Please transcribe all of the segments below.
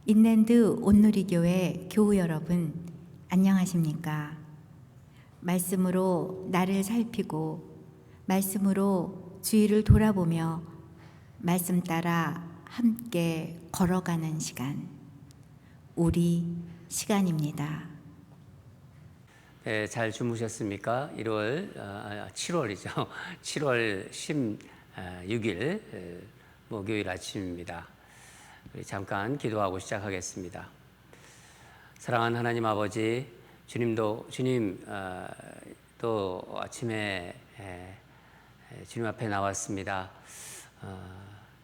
인랜드 온누리교회 교우 여러분, 안녕하십니까? 말씀으로 나를 살피고 말씀으로 주위를 돌아보며 말씀 따라 함께 걸어가는 시간, 우리 시간입니다. 네, 잘 주무셨습니까? 7월이죠. 7월 16일 목요일 아침입니다. 우리 잠깐 기도하고 시작하겠습니다. 사랑하는 하나님 아버지, 주님 또 아침에 주님 앞에 나왔습니다.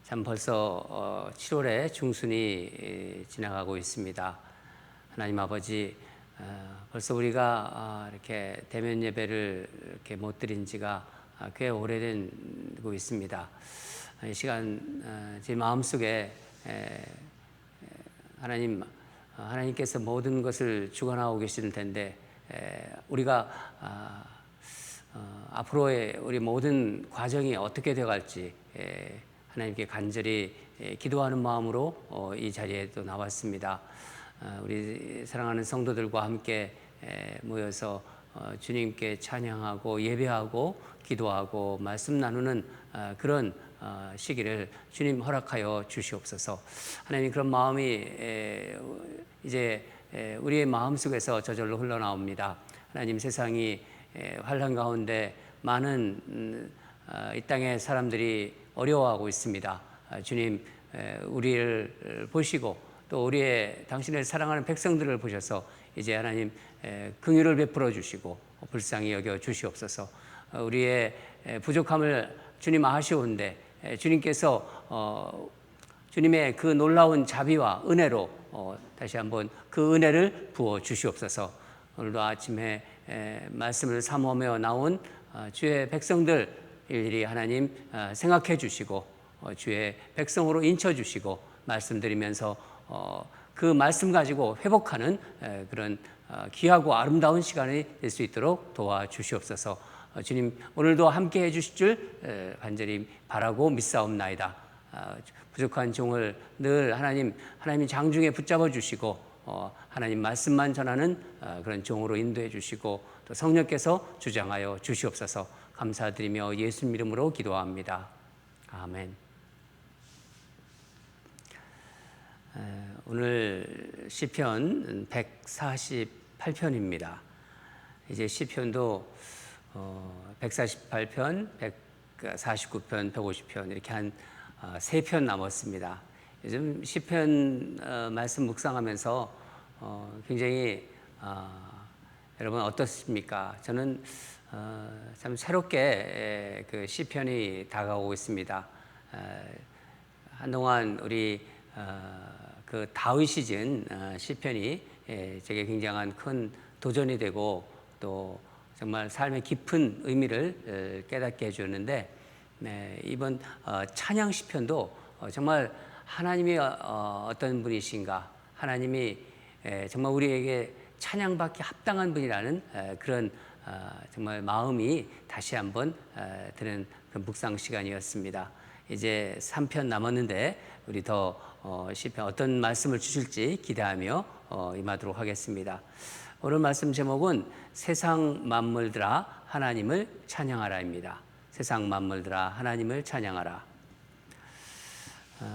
참 벌써 7월의 중순이 지나가고 있습니다. 하나님 아버지, 벌써 우리가 이렇게 대면 예배를 이렇게 못 드린 지가 꽤 오래되고 있습니다. 이 시간 제 마음속에 하나님께서 모든 것을 주관하고 계실 텐데 우리가 앞으로의 우리 모든 과정이 어떻게 되어갈지 하나님께 간절히 기도하는 마음으로 이 자리에 또 나왔습니다. 우리 사랑하는 성도들과 함께 모여서 주님께 찬양하고 예배하고 기도하고 말씀 나누는 그런 시기를 주님 허락하여 주시옵소서. 하나님, 그런 마음이 이제 우리의 마음속에서 저절로 흘러나옵니다. 하나님, 세상이 환난 가운데 많은 이 땅의 사람들이 어려워하고 있습니다. 주님, 우리를 보시고 또 당신의 사랑하는 백성들을 보셔서 이제 하나님 긍휼을 베풀어 주시고 불쌍히 여겨 주시옵소서. 우리의 부족함을 주님 아시오는데 주님께서 주님의 그 놀라운 자비와 은혜로 다시 한번 그 은혜를 부어 주시옵소서. 오늘도 아침에 말씀을 사모하며 나온 주의 백성들 일일이 하나님 생각해 주시고 주의 백성으로 인쳐 주시고 말씀드리면서 그 말씀 가지고 회복하는 그런 귀하고 아름다운 시간이 될 수 있도록 도와주시옵소서. 주님, 오늘도 함께 해주실 줄 간절히 바라고 믿사옵나이다. 부족한 종을 늘 하나님 장중에 붙잡아 주시고 하나님 말씀만 전하는 그런 종으로 인도해 주시고 또 성령께서 주장하여 주시옵소서. 감사드리며 예수님 이름으로 기도합니다. 아멘. 오늘 시편 148편입니다. 이제 시편도 148편, 149편, 150편 이렇게 한 3편 남았습니다. 요즘 시편 말씀 묵상하면서 굉장히 여러분 어떻습니까? 저는 참 새롭게 그 시편이 다가오고 있습니다. 한동안 우리 그 다윗 시즌 시편이 제게 굉장한 큰 도전이 되고 또 정말 삶의 깊은 의미를 깨닫게 해주는데 이번 찬양 시편도 정말 하나님이 어떤 분이신가, 하나님이 정말 우리에게 찬양받기 합당한 분이라는 그런 정말 마음이 다시 한번 드는 그런 묵상 시간이었습니다. 이제 3편 남았는데 우리 더 시편 어떤 말씀을 주실지 기대하며 임하도록 하겠습니다. 오늘 말씀 제목은 세상 만물들아 하나님을 찬양하라입니다. 세상 만물들아 하나님을 찬양하라.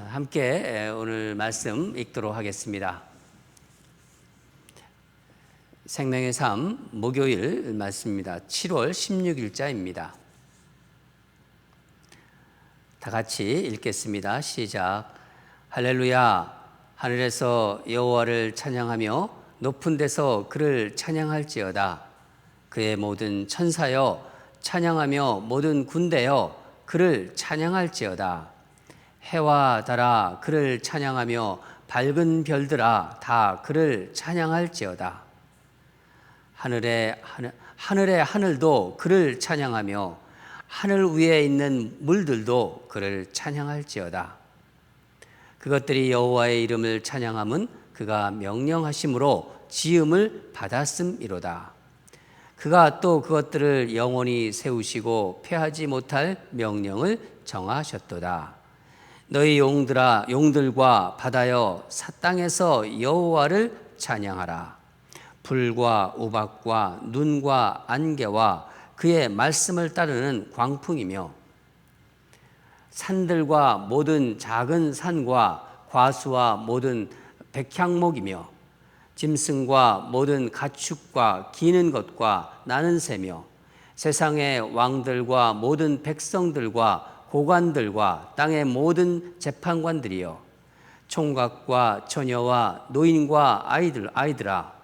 함께 오늘 말씀 읽도록 하겠습니다. 생명의 삶 목요일 말씀입니다. 7월 16일자입니다. 다 같이 읽겠습니다. 시작. 할렐루야. 하늘에서 여호와를 찬양하며 높은 데서 그를 찬양할지어다. 그의 모든 천사여 찬양하며 모든 군대여 그를 찬양할지어다. 해와 달아 그를 찬양하며 밝은 별들아 다 그를 찬양할지어다. 하늘의 하늘도 그를 찬양하며 하늘 위에 있는 물들도 그를 찬양할지어다. 그것들이 여호와의 이름을 찬양함은 그가 명령하심으로 지음을 받았음이로다. 그가 또 그것들을 영원히 세우시고 폐하지 못할 명령을 정하셨도다. 너희 용들과 바다여 사땅에서 여호와를 찬양하라. 불과 우박과 눈과 안개와 그의 말씀을 따르는 광풍이며 산들과 모든 작은 산과 과수와 모든 백향목이며 짐승과 모든 가축과 기는 것과 나는 새며 세상의 왕들과 모든 백성들과 고관들과 땅의 모든 재판관들이여 총각과 처녀와 노인과 아이들아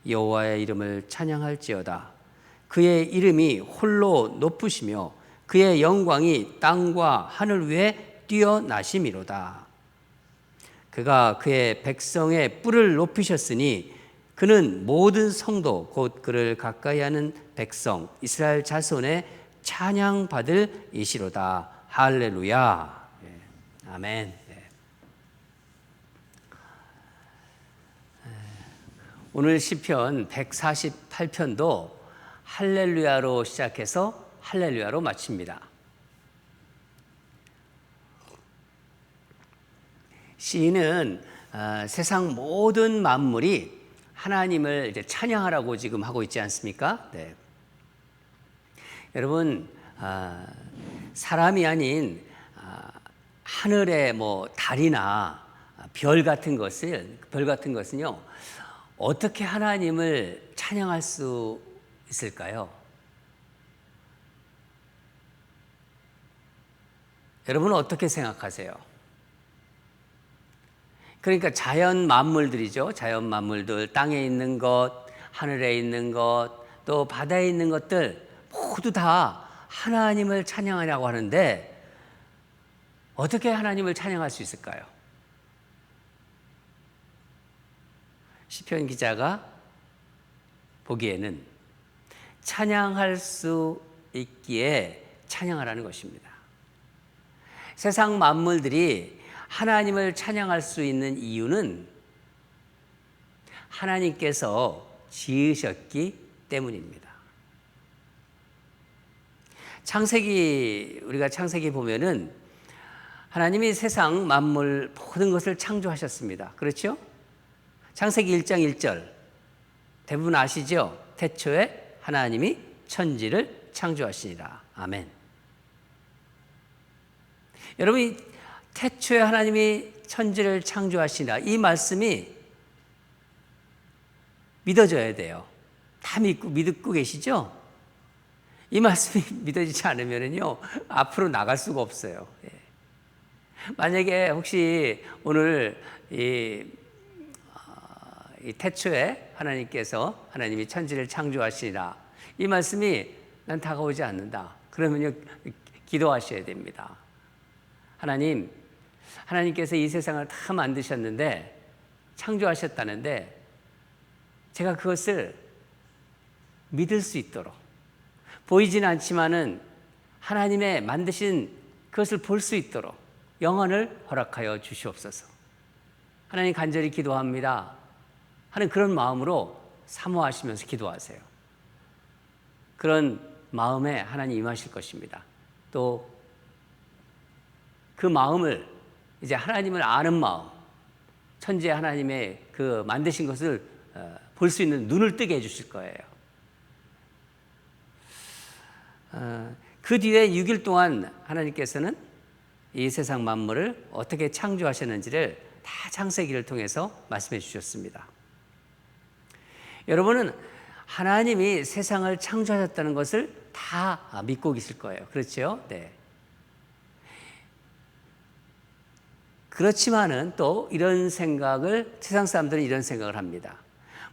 여호와의 이름을 찬양할지어다. 그의 이름이 홀로 높으시며 그의 영광이 땅과 하늘 위에 뛰어나심이로다. 그가 그의 백성의 뿔을 높이셨으니 그는 모든 성도 곧 그를 가까이하는 백성 이스라엘 자손의 찬양받을 이시로다. 할렐루야. 아멘. 오늘 시편 148편도 할렐루야로 시작해서 할렐루야로 마칩니다. 시인은 세상 모든 만물이 하나님을 이제 찬양하라고 지금 하고 있지 않습니까? 네. 여러분, 사람이 아닌 하늘의 뭐 달이나 별 같은 것은요, 어떻게 하나님을 찬양할 수 있을까요? 여러분은 어떻게 생각하세요? 그러니까 자연 만물들이죠. 자연 만물들, 땅에 있는 것, 하늘에 있는 것, 또 바다에 있는 것들 모두 다 하나님을 찬양하려고 하는데 어떻게 하나님을 찬양할 수 있을까요? 시편 기자가 보기에는 찬양할 수 있기에 찬양하라는 것입니다. 세상 만물들이 하나님을 찬양할 수 있는 이유는 하나님께서 지으셨기 때문입니다. 우리가 창세기 보면은 하나님이 세상 만물 모든 것을 창조하셨습니다. 그렇죠? 창세기 1장 1절 대부분 아시죠? 태초에 하나님이 천지를 창조하시니라. 아멘. 여러분, 태초에 하나님이 천지를 창조하시니라 이 말씀이 믿어져야 돼요. 다 믿고 계시죠? 이 말씀이 믿어지지 않으면요 앞으로 나갈 수가 없어요. 만약에 혹시 오늘 이 태초에 하나님이 천지를 창조하시니라 이 말씀이 난 다가오지 않는다. 그러면요 기도하셔야 됩니다. 하나님께서 이 세상을 다 만드셨는데 창조하셨다는데 제가 그것을 믿을 수 있도록 보이지는 않지만은 하나님의 만드신 그것을 볼 수 있도록 영혼을 허락하여 주시옵소서. 하나님 간절히 기도합니다 하는 그런 마음으로 사모하시면서 기도하세요. 그런 마음에 하나님 임하실 것입니다. 또 그 마음을 이제 하나님을 아는 마음, 천지의 하나님의 그 만드신 것을 볼 수 있는 눈을 뜨게 해주실 거예요. 그 뒤에 6일 동안 하나님께서는 이 세상 만물을 어떻게 창조하셨는지를 다 창세기를 통해서 말씀해 주셨습니다. 여러분은 하나님이 세상을 창조하셨다는 것을 다 믿고 계실 거예요. 그렇죠? 네. 그렇지만은 또 세상 사람들은 이런 생각을 합니다.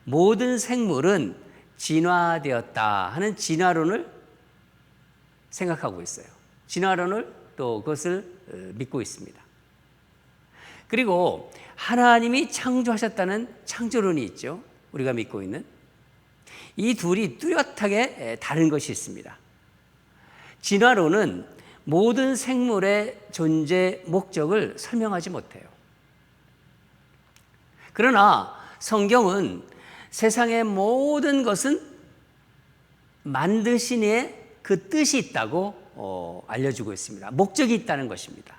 모든 생물은 진화되었다 하는 진화론을 생각하고 있어요. 진화론을 또 그것을 믿고 있습니다. 그리고 하나님이 창조하셨다는 창조론이 있죠. 우리가 믿고 있는. 이 둘이 뚜렷하게 다른 것이 있습니다. 진화론은 모든 생물의 존재 목적을 설명하지 못해요. 그러나 성경은 세상의 모든 것은 만드신 이의 그 뜻이 있다고 알려주고 있습니다. 목적이 있다는 것입니다.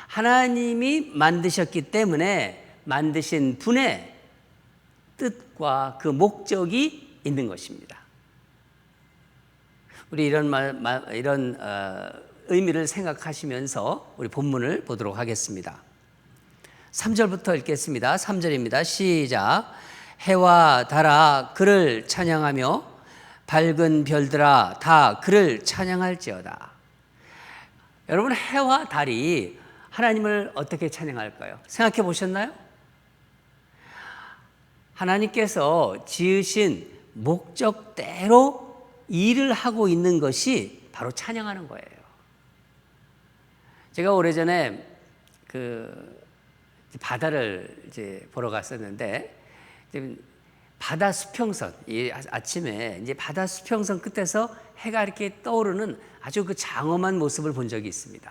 하나님이 만드셨기 때문에 만드신 분의 뜻과 그 목적이 있는 것입니다. 우리 이런 의미를 생각하시면서 우리 본문을 보도록 하겠습니다. 3절부터 읽겠습니다. 3절입니다. 시작. 해와 달아 그를 찬양하며 밝은 별들아 다 그를 찬양할지어다. 여러분, 해와 달이 하나님을 어떻게 찬양할까요? 생각해 보셨나요? 하나님께서 지으신 목적대로 일을 하고 있는 것이 바로 찬양하는 거예요. 제가 오래전에 바다를 이제 보러 갔었는데, 바다 수평선, 아침에 이제 바다 수평선 끝에서 해가 이렇게 떠오르는 아주 그 장엄한 모습을 본 적이 있습니다.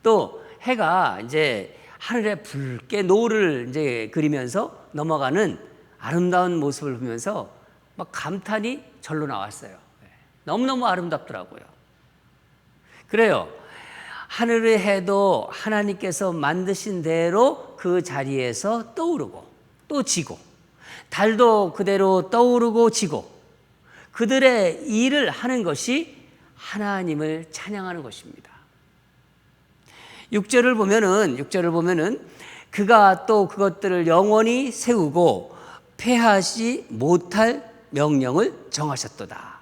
또 해가 이제 하늘에 붉게 노을을 이제 그리면서 넘어가는 아름다운 모습을 보면서 막 감탄이 절로 나왔어요. 너무너무 아름답더라고요. 그래요. 하늘의 해도 하나님께서 만드신 대로 그 자리에서 떠오르고 또 지고, 달도 그대로 떠오르고 지고, 그들의 일을 하는 것이 하나님을 찬양하는 것입니다. 6절을 보면은 그가 또 그것들을 영원히 세우고 폐하지 못할 명령을 정하셨도다.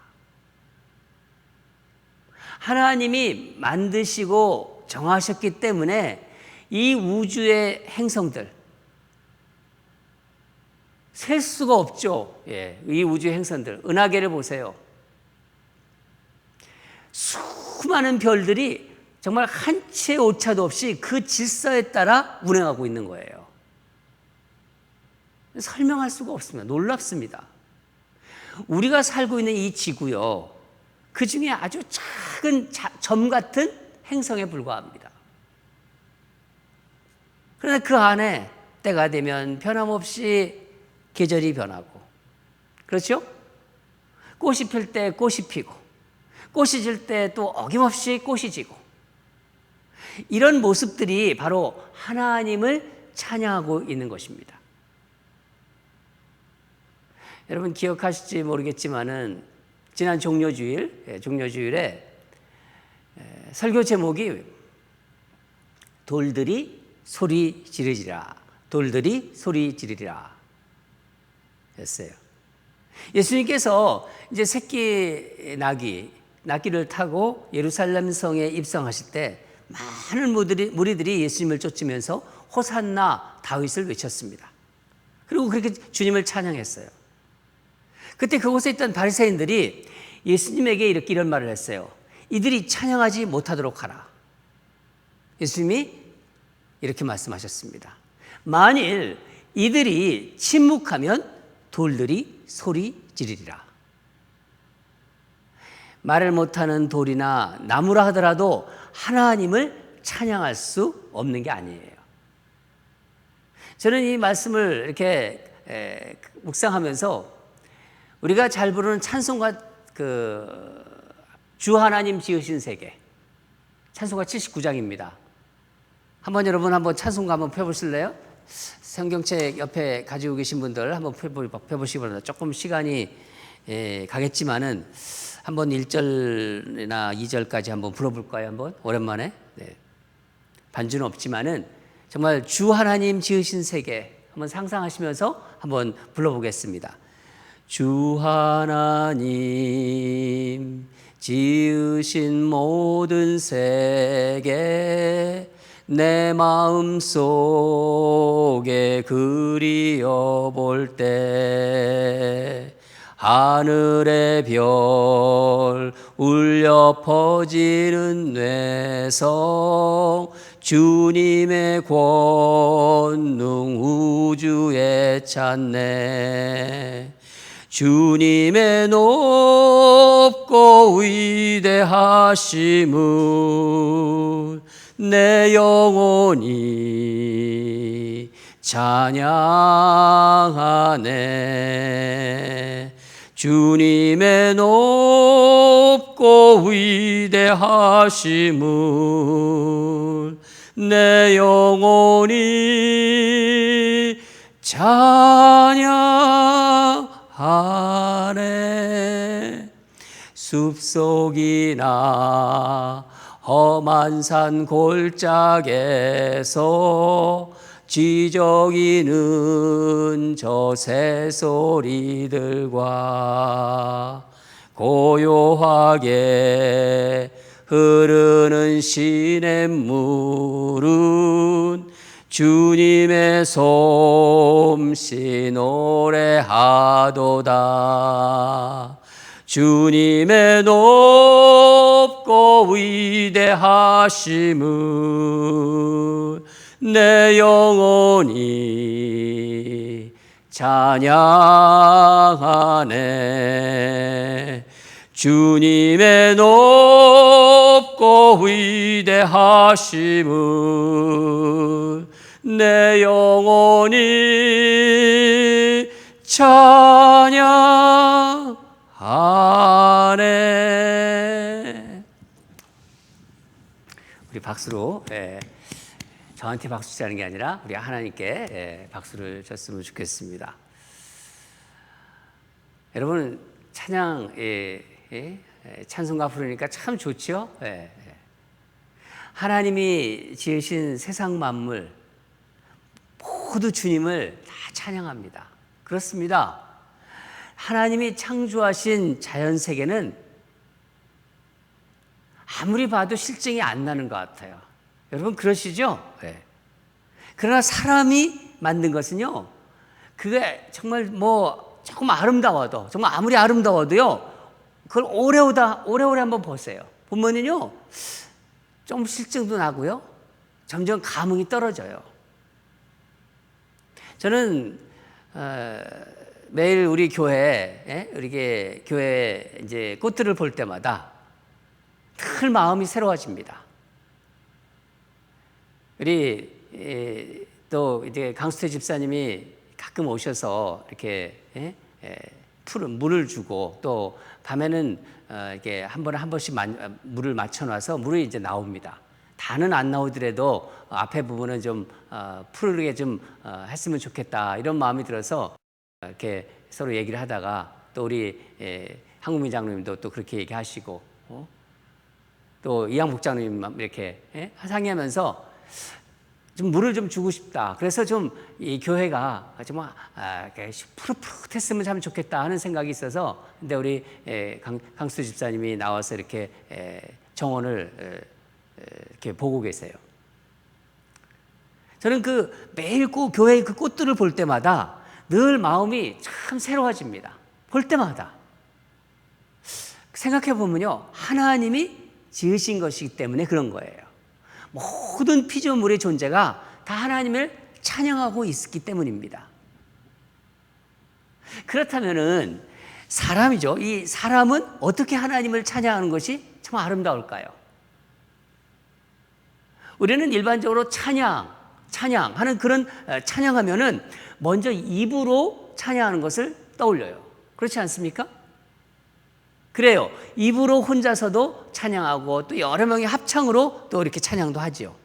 하나님이 만드시고 정하셨기 때문에 이 우주의 행성들 셀 수가 없죠. 이 우주의 행성들, 은하계를 보세요. 수많은 별들이 정말 한 치의 오차도 없이 그 질서에 따라 운행하고 있는 거예요. 설명할 수가 없습니다. 놀랍습니다. 우리가 살고 있는 이 지구요, 그 중에 아주 작은 점 같은 행성에 불과합니다. 그러나 그 안에 때가 되면 변함없이 계절이 변하고, 그렇죠? 꽃이 필 때 꽃이 피고, 꽃이 질 때 또 어김없이 꽃이 지고, 이런 모습들이 바로 하나님을 찬양하고 있는 것입니다. 여러분 기억하실지 모르겠지만은 지난 종려주일에 설교 제목이 돌들이 소리 지르리라, 돌들이 소리 지르리라 였어요. 예수님께서 이제 새끼 나귀를 타고 예루살렘 성에 입성하실 때 많은 무리들이 예수님을 쫓으면서 호산나 다윗을 외쳤습니다. 그리고 그렇게 주님을 찬양했어요. 그때 그곳에 있던 바리새인들이 예수님에게 이런 말을 했어요. 이들이 찬양하지 못하도록 하라. 예수님이 이렇게 말씀하셨습니다. 만일 이들이 침묵하면 돌들이 소리 지르리라. 말을 못하는 돌이나 나무라 하더라도 하나님을 찬양할 수 없는 게 아니에요. 저는 이 말씀을 이렇게 묵상하면서 우리가 잘 부르는 찬송가 주 하나님 지으신 세계, 찬송가 79장입니다. 여러분 한번 찬송가 한번 펴보실래요? 성경책 옆에 가지고 계신 분들 한번 펴보시기 바랍니다. 조금 시간이 가겠지만은 한번 1절이나 2절까지 한번 불러볼까요? 한번 오랜만에. 반주는 없지만은 정말 주 하나님 지으신 세계 한번 상상하시면서 한번 불러보겠습니다. 주 하나님 지으신 모든 세계 내 마음 속에 그리어볼 때 하늘의 별 울려 퍼지는 뇌성 주님의 권능 우주에 찾네. 주님의 높고 위대하심을 내 영혼이 찬양하네. 주 주님의 높고 위대하심을 내 영혼이 찬양하네. 숲속이나 험한 산 골짜기에서 지저귀는 저 새소리들과 고요하게 흐르는 시냇물은 주님의 솜씨 노래하도다. 주님의 높고 위대하심을 내 영혼이 찬양하네. 주님의 높고 위대하심을 내 영혼이 찬양하네. 우리 박수로, 저한테 박수 치자는 게 아니라 우리 하나님께 박수를 쳤으면 좋겠습니다. 여러분, 찬양, 찬송가 부르니까 참 좋죠? 하나님이 지으신 세상 만물 모두 주님을 다 찬양합니다. 그렇습니다. 하나님이 창조하신 자연 세계는 아무리 봐도 실증이 안 나는 것 같아요. 여러분 그러시죠? 그러나 사람이 만든 것은요, 그게 정말 조금 아름다워도, 정말 아무리 아름다워도요, 그걸 오래오래 한번 보세요. 보면은요, 좀 실증도 나고요, 점점 감흥이 떨어져요. 저는 매일 우리 교회 이제 꽃들을 볼 때마다 늘 마음이 새로워집니다. 우리 또 이제 강수태 집사님이 가끔 오셔서 이렇게 푸른 물을 주고, 또 밤에는 이렇게 한 번씩 물을 맞춰놔서 물이 이제 나옵니다. 다는 안 나오더라도 앞에 부분은 좀 푸르게 좀 했으면 좋겠다, 이런 마음이 들어서 이렇게 서로 얘기를 하다가, 또 우리 한국민 장로님도 또 그렇게 얘기하시고, 또 이양 목장님 이렇게 상의하면서 좀 물을 좀 주고 싶다. 그래서 좀 이 교회가 좀 푸릇푸릇했으면 참 좋겠다 하는 생각이 있어서, 근데 우리 강수 집사님이 나와서 이렇게 정원을 이렇게 보고 계세요. 저는 매일 교회의 그 꽃들을 볼 때마다 늘 마음이 참 새로워집니다. 볼 때마다. 생각해 보면요, 하나님이 지으신 것이기 때문에 그런 거예요. 모든 피조물의 존재가 다 하나님을 찬양하고 있기 때문입니다. 그렇다면은 사람이죠. 이 사람은 어떻게 하나님을 찬양하는 것이 참 아름다울까요? 우리는 일반적으로 찬양하는 그런 찬양하면은 먼저 입으로 찬양하는 것을 떠올려요. 그렇지 않습니까? 그래요. 입으로 혼자서도 찬양하고, 또 여러 명의 합창으로 또 이렇게 찬양도 하지요.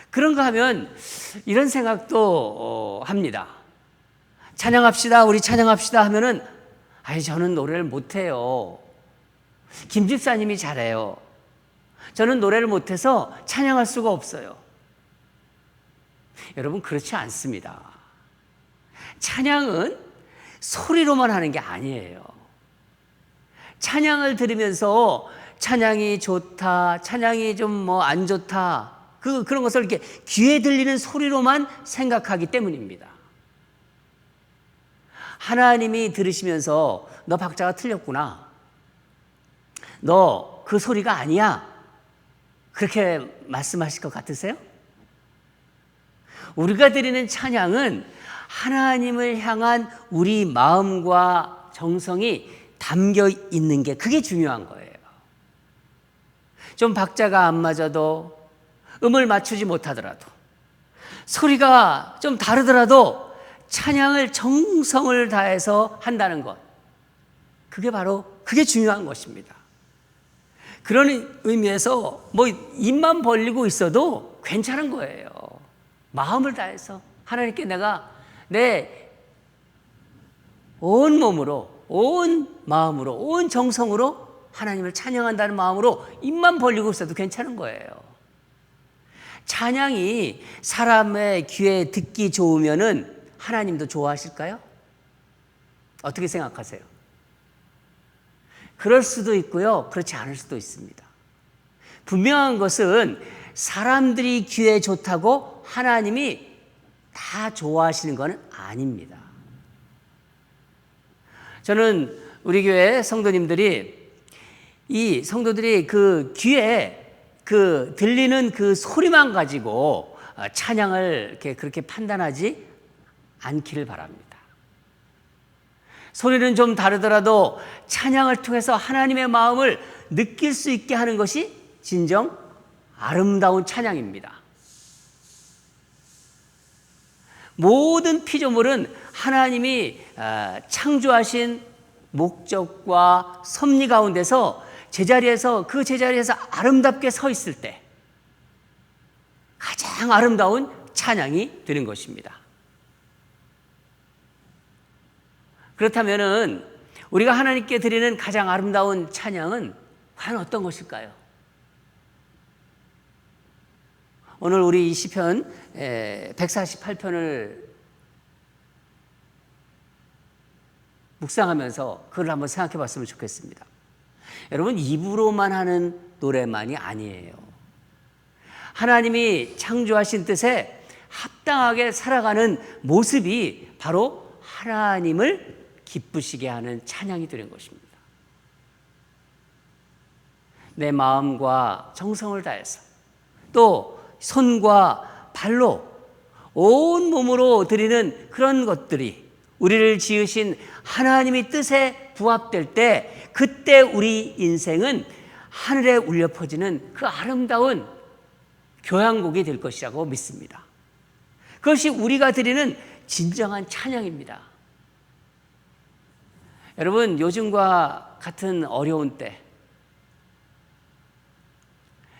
그런가 하면 이런 생각도 합니다. 찬양합시다, 우리 찬양합시다 하면은, 저는 노래를 못해요. 김 집사님이 잘해요. 저는 노래를 못해서 찬양할 수가 없어요. 여러분, 그렇지 않습니다. 찬양은 소리로만 하는 게 아니에요. 찬양을 들으면서 찬양이 좋다, 찬양이 좀 안 좋다, 그런 것을 이렇게 귀에 들리는 소리로만 생각하기 때문입니다. 하나님이 들으시면서 너 박자가 틀렸구나, 너 그 소리가 아니야, 그렇게 말씀하실 것 같으세요? 우리가 드리는 찬양은 하나님을 향한 우리 마음과 정성이 담겨 있는 게, 그게 중요한 거예요. 좀 박자가 안 맞아도, 음을 맞추지 못하더라도, 소리가 좀 다르더라도 찬양을 정성을 다해서 한다는 것, 그게 중요한 것입니다. 그런 의미에서 뭐 입만 벌리고 있어도 괜찮은 거예요. 마음을 다해서 하나님께 내가 내 온 몸으로, 온 마음으로, 온 정성으로 하나님을 찬양한다는 마음으로 입만 벌리고 있어도 괜찮은 거예요. 찬양이 사람의 귀에 듣기 좋으면은 하나님도 좋아하실까요? 어떻게 생각하세요? 그럴 수도 있고요, 그렇지 않을 수도 있습니다. 분명한 것은 사람들이 귀에 좋다고 하나님이 다 좋아하시는 것은 아닙니다. 저는 우리 교회 성도들이 그 귀에 그 들리는 그 소리만 가지고 찬양을 그렇게 판단하지 않기를 바랍니다. 소리는 좀 다르더라도 찬양을 통해서 하나님의 마음을 느낄 수 있게 하는 것이 진정 아름다운 찬양입니다. 모든 피조물은 하나님이 창조하신 목적과 섭리 가운데서 그 제자리에서 아름답게 서 있을 때 가장 아름다운 찬양이 되는 것입니다. 그렇다면은 우리가 하나님께 드리는 가장 아름다운 찬양은 과연 어떤 것일까요? 오늘 우리 이 시편 148편을 묵상하면서 그걸 한번 생각해 봤으면 좋겠습니다. 여러분, 입으로만 하는 노래만이 아니에요. 하나님이 창조하신 뜻에 합당하게 살아가는 모습이 바로 하나님을 기쁘시게 하는 찬양이 되는 것입니다. 내 마음과 정성을 다해서 또 손과 발로 온 몸으로 드리는 그런 것들이 우리를 지으신 하나님의 뜻에 부합될 때 그때 우리 인생은 하늘에 울려 퍼지는 그 아름다운 교향곡이 될 것이라고 믿습니다. 그것이 우리가 드리는 진정한 찬양입니다. 여러분, 요즘과 같은 어려운 때,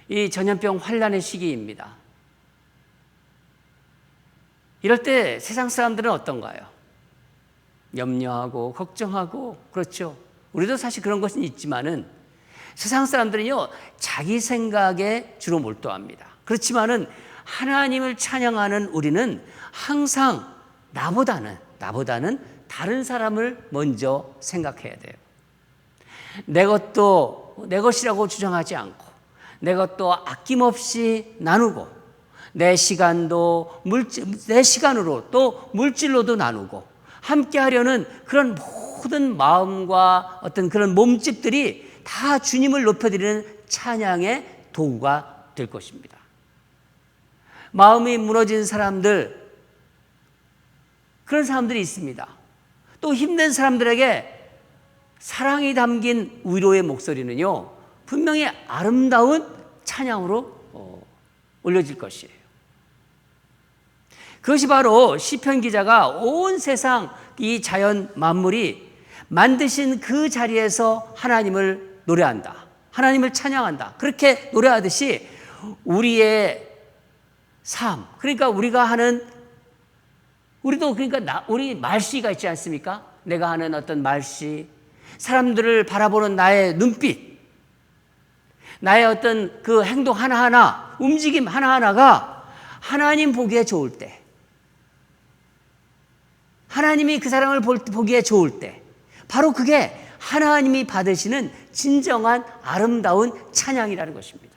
이 전염병 환란의 시기입니다. 이럴 때 세상 사람들은 어떤가요? 염려하고 걱정하고, 그렇죠. 우리도 사실 그런 것은 있지만은 세상 사람들은요, 자기 생각에 주로 몰두합니다. 그렇지만은 하나님을 찬양하는 우리는 항상 나보다는 다른 사람을 먼저 생각해야 돼요. 내 것이라고 주장하지 않고, 내 것도 아낌없이 나누고, 내 시간으로 또 물질로도 나누고, 함께 하려는 그런 모든 마음과 어떤 그런 몸집들이 다 주님을 높여드리는 찬양의 도구가 될 것입니다. 마음이 무너진 사람들, 그런 사람들이 있습니다. 또 힘든 사람들에게 사랑이 담긴 위로의 목소리는요, 분명히 아름다운 찬양으로 올려질 것이에요. 그것이 바로 시편 기자가 온 세상 이 자연 만물이 만드신 그 자리에서 하나님을 노래한다, 하나님을 찬양한다, 그렇게 노래하듯이 우리의 삶, 그러니까 우리 말씨가 있지 않습니까? 내가 하는 어떤 말씨, 사람들을 바라보는 나의 눈빛, 나의 어떤 그 행동 하나하나, 움직임 하나하나가 하나님 보기에 좋을 때, 하나님이 그 사람을 보기에 좋을 때, 바로 그게 하나님이 받으시는 진정한 아름다운 찬양이라는 것입니다.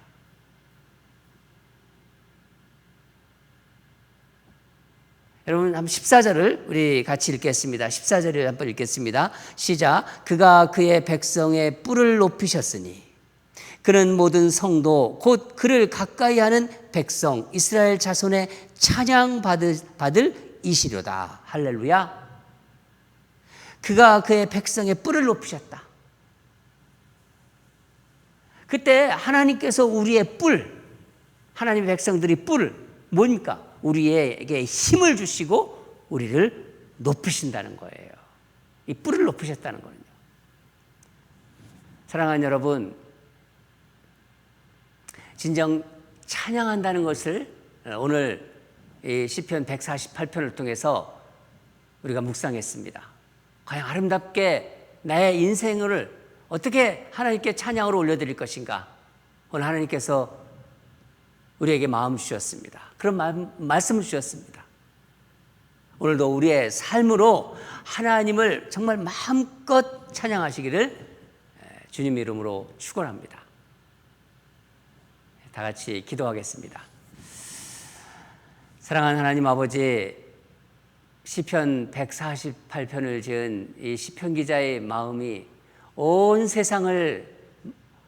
여러분, 한번 14절을 우리 같이 읽겠습니다. 14절을 한번 읽겠습니다. 시작. 그가 그의 백성의 뿔을 높이셨으니 그는 모든 성도 곧 그를 가까이 하는 백성 이스라엘 자손의 찬양 받을 이시로다. 할렐루야. 그가 그의 백성의 뿔을 높이셨다. 그때 하나님께서 우리의 뿔, 하나님의 백성들이 뿔을 뭡니까? 우리에게 힘을 주시고 우리를 높이신다는 거예요. 이 뿔을 높이셨다는 거는요. 사랑하는 여러분, 진정 찬양한다는 것을 오늘 이 시편 148편을 통해서 우리가 묵상했습니다. 과연 아름답게 나의 인생을 어떻게 하나님께 찬양으로 올려드릴 것인가? 오늘 하나님께서 우리에게 마음 주셨습니다. 그런 말씀을 주셨습니다. 오늘도 우리의 삶으로 하나님을 정말 마음껏 찬양하시기를 주님 이름으로 축원합니다. 다 같이 기도하겠습니다. 사랑하는 하나님 아버지, 시편 148편을 지은 이 시편 기자의 마음이 온 세상을,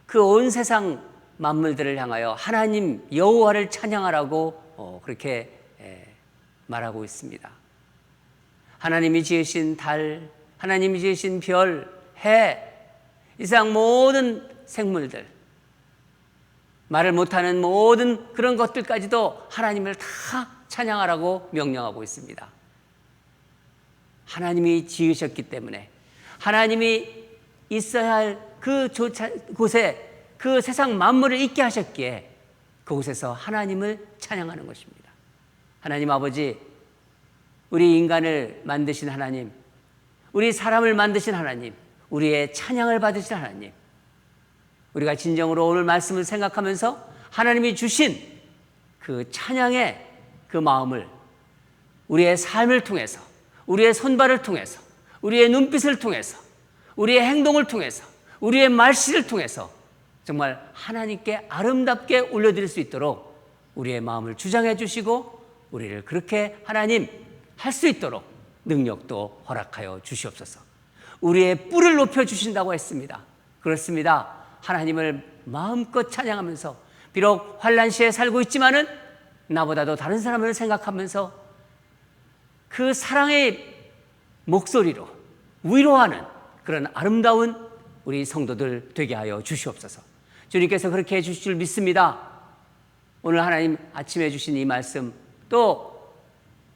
그 온 세상 만물들을 향하여 하나님 여호와를 찬양하라고 그렇게 말하고 있습니다. 하나님이 지으신 달, 하나님이 지으신 별, 해, 이 세상 모든 생물들, 말을 못하는 모든 그런 것들까지도 하나님을 다 찬양하라고 명령하고 있습니다. 하나님이 지으셨기 때문에, 하나님이 있어야 할 그 곳에 그 세상 만물을 있게 하셨기에 그곳에서 하나님을 찬양하는 것입니다. 하나님 아버지, 우리 인간을 만드신 하나님, 우리 사람을 만드신 하나님, 우리의 찬양을 받으신 하나님, 우리가 진정으로 오늘 말씀을 생각하면서 하나님이 주신 그 찬양의 그 마음을 우리의 삶을 통해서, 우리의 손발을 통해서, 우리의 눈빛을 통해서, 우리의 행동을 통해서, 우리의 말씨를 통해서 정말 하나님께 아름답게 올려드릴 수 있도록 우리의 마음을 주장해 주시고 우리를 그렇게 하나님 할 수 있도록 능력도 허락하여 주시옵소서. 우리의 뿔을 높여 주신다고 했습니다. 그렇습니다. 하나님을 마음껏 찬양하면서 비록 환난 시에 살고 있지만은 나보다도 다른 사람을 생각하면서 그 사랑의 목소리로 위로하는 그런 아름다운 우리 성도들 되게 하여 주시옵소서. 주님께서 그렇게 해주실 줄 믿습니다. 오늘 하나님 아침에 주신 이 말씀, 또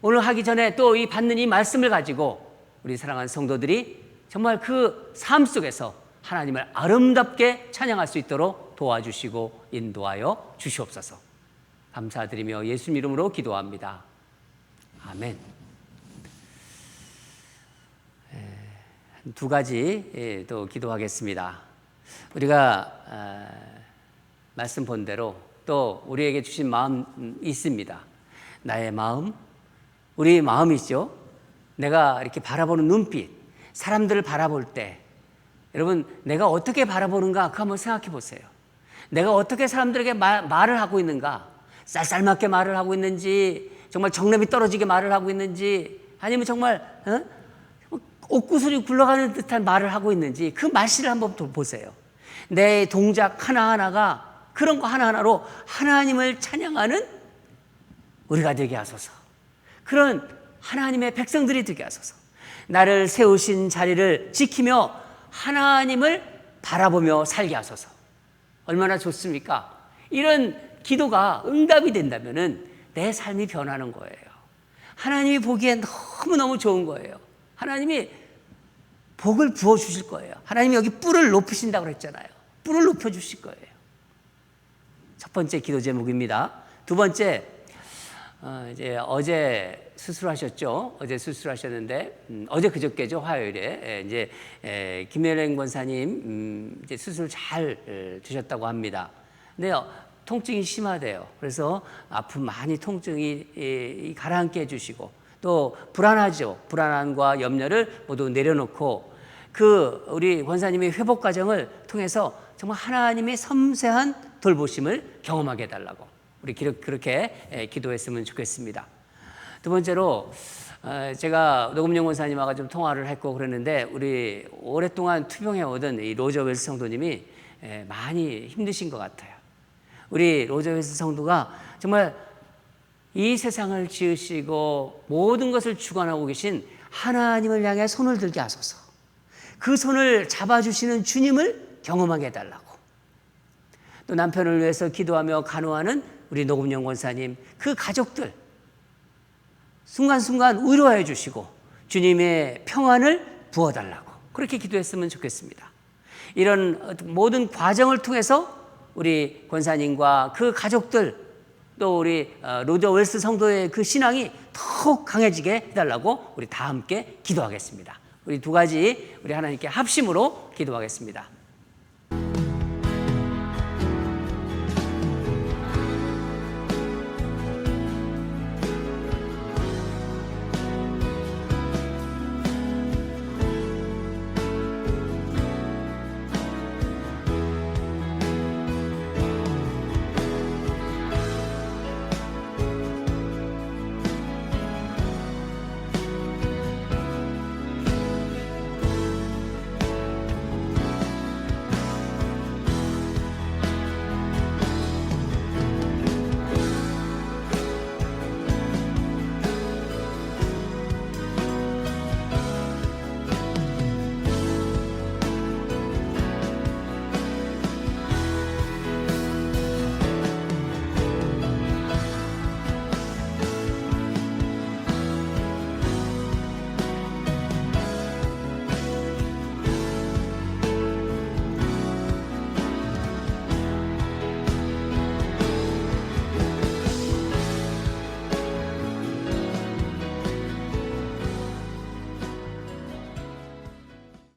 오늘 하기 전에 또 이 받는 이 말씀을 가지고 우리 사랑하는 성도들이 정말 그 삶 속에서 하나님을 아름답게 찬양할 수 있도록 도와주시고 인도하여 주시옵소서. 감사드리며 예수님 이름으로 기도합니다. 아멘. 두 가지 또 기도하겠습니다. 우리가 말씀 본 대로 또 우리에게 주신 마음 있습니다. 나의 마음, 우리의 마음이죠. 내가 이렇게 바라보는 눈빛, 사람들을 바라볼 때 여러분, 내가 어떻게 바라보는가 그거 한번 생각해 보세요. 내가 어떻게 사람들에게 말을 하고 있는가, 쌀쌀맞게 말을 하고 있는지, 정말 정념이 떨어지게 말을 하고 있는지, 아니면 정말 옥구슬이 굴러가는 듯한 말을 하고 있는지 그 말씨를 한번 보세요. 내 동작 하나하나가 그런 거 하나하나로 하나님을 찬양하는 우리가 되게 하소서. 그런 하나님의 백성들이 되게 하소서. 나를 세우신 자리를 지키며 하나님을 바라보며 살게 하소서. 얼마나 좋습니까? 이런 기도가 응답이 된다면은 내 삶이 변하는 거예요. 하나님이 보기엔 너무너무 좋은 거예요. 하나님이 복을 부어주실 거예요. 하나님이 여기 뿔을 높이신다고 그랬잖아요. 뿔을 높여주실 거예요. 첫 번째 기도 제목입니다. 두 번째, 이제 어제 수술하셨죠? 어제 수술하셨는데, 어제 그저께죠? 화요일에. 이제, 김혜령 권사님, 이제 수술 잘 되셨다고 합니다. 근데 통증이 심하대요. 그래서 아픔 많이 통증이 가라앉게 해주시고, 또 불안하죠. 불안함과 염려를 모두 내려놓고 그 우리 권사님의 회복 과정을 통해서 정말 하나님의 섬세한 돌보심을 경험하게 해달라고 우리 그렇게 기도했으면 좋겠습니다. 두 번째로 제가 노금영 권사님하고 좀 통화를 했고 그랬는데 우리 오랫동안 투병해오던 이 로저웰스 성도님이 많이 힘드신 것 같아요. 우리 로저웰스 성도가 정말 이 세상을 지으시고 모든 것을 주관하고 계신 하나님을 향해 손을 들게 하소서. 그 손을 잡아주시는 주님을 경험하게 해달라고. 또 남편을 위해서 기도하며 간호하는 우리 노금영 권사님, 그 가족들 순간순간 위로해 주시고 주님의 평안을 부어달라고 그렇게 기도했으면 좋겠습니다. 이런 모든 과정을 통해서 우리 권사님과 그 가족들 또 우리 로저 웰스 성도의 그 신앙이 더욱 강해지게 해달라고 우리 다 함께 기도하겠습니다. 우리 두 가지 우리 하나님께 합심으로 기도하겠습니다.